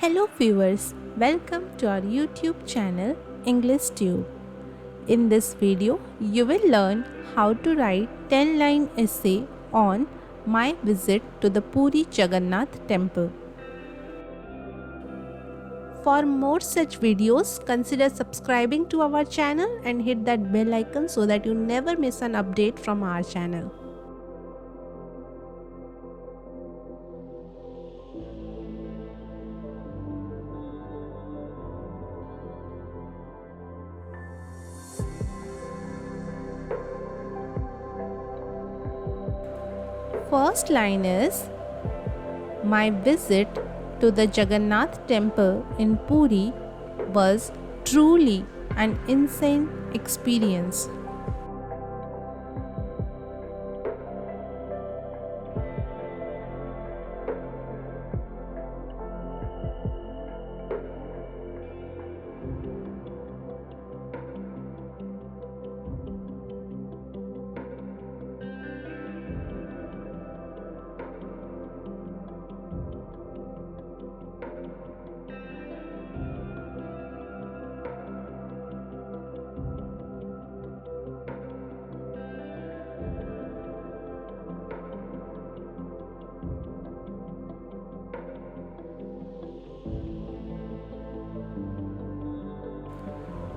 Hello viewers, welcome to our YouTube channel English Tube. In this video, you will learn how to write 10-line essay on my visit to the Puri Jagannath temple. For more such videos, consider subscribing to our channel and hit that bell icon so that you never miss an update from our channel. First line is my visit to the Jagannath temple in Puri was truly an insane experience.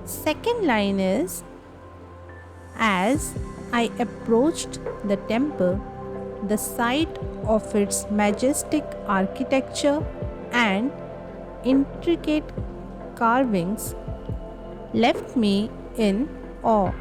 Second line is as I approached the temple, the sight of its majestic architecture and intricate carvings left me in awe.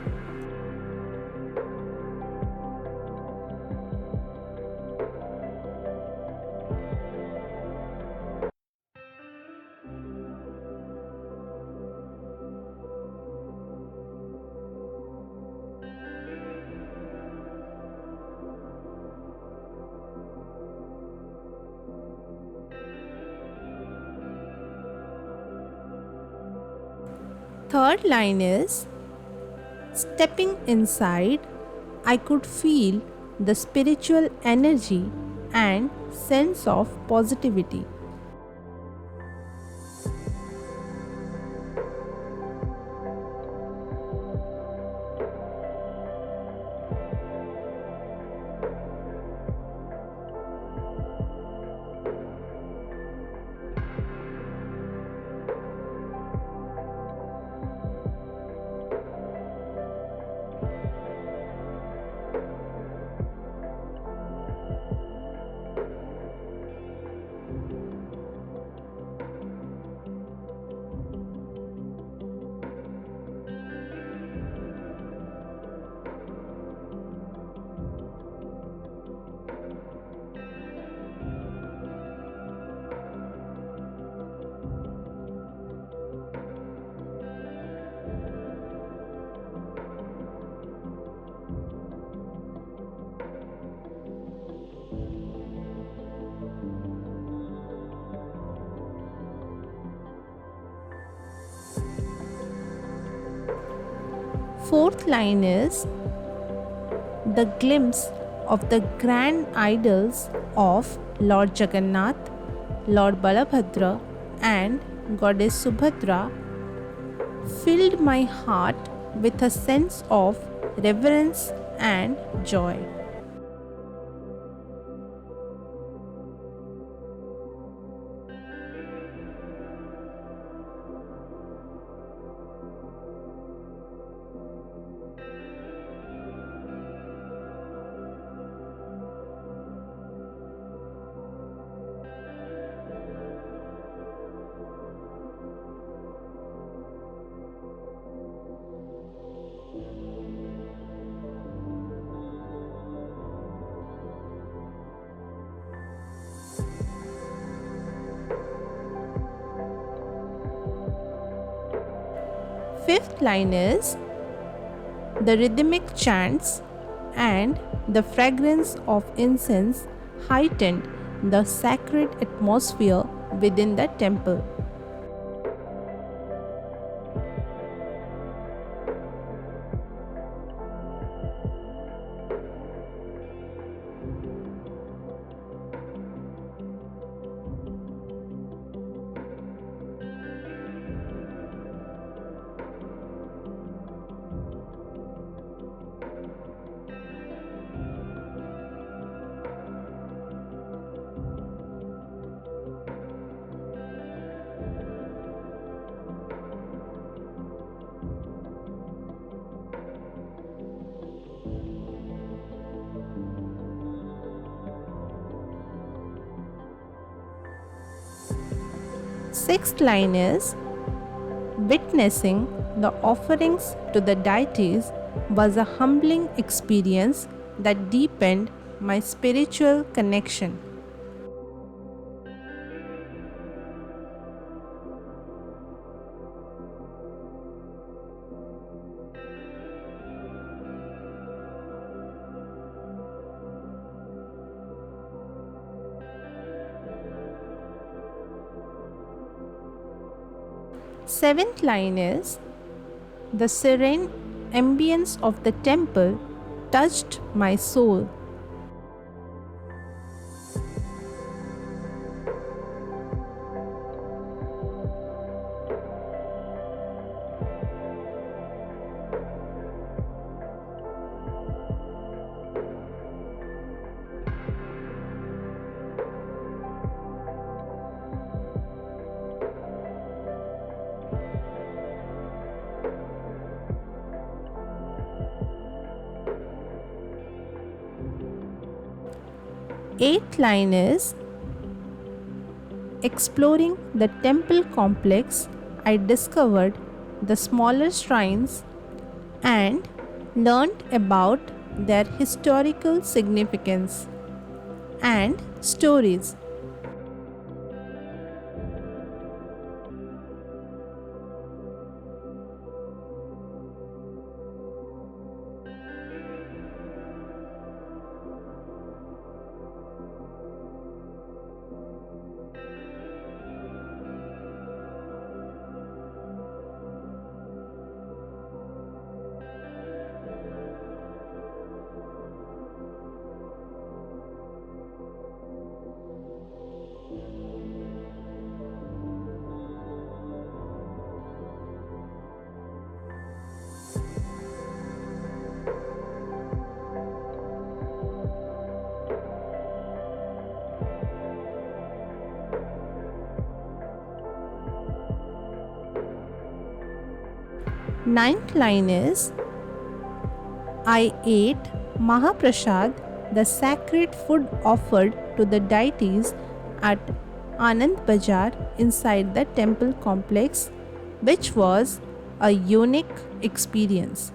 Third line is stepping inside, I could feel the spiritual energy and sense of positivity. Fourth line is the glimpse of the grand idols of Lord Jagannath, Lord Balabhadra, and Goddess Subhadra filled my heart with a sense of reverence and joy. Fifth line is the rhythmic chants and the fragrance of incense heightened the sacred atmosphere within the temple. sixth line is witnessing the offerings to the deities was a humbling experience that deepened my spiritual connection. Seventh line is the serene ambience of the temple touched my soul. Eighth line is exploring the temple complex, I discovered the smaller shrines and learned about their historical significance and stories. Ninth line is I ate Mahaprasad, the sacred food offered to the deities at Anand Bazaar inside the temple complex, which was a unique experience.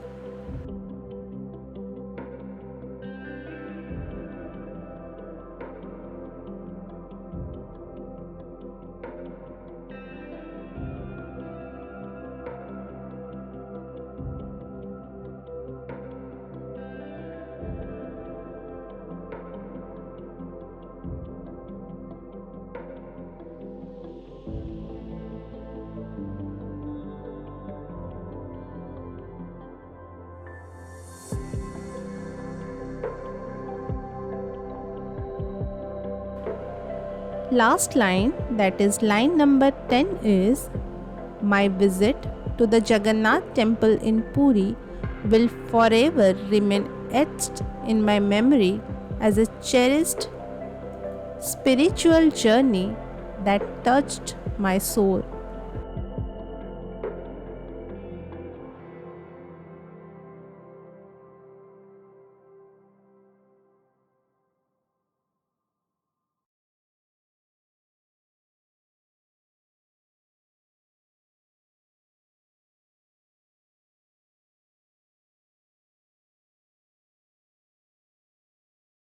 Last line, that is line number 10, is my visit to the Jagannath temple in Puri will forever remain etched in my memory as a cherished spiritual journey that touched my soul.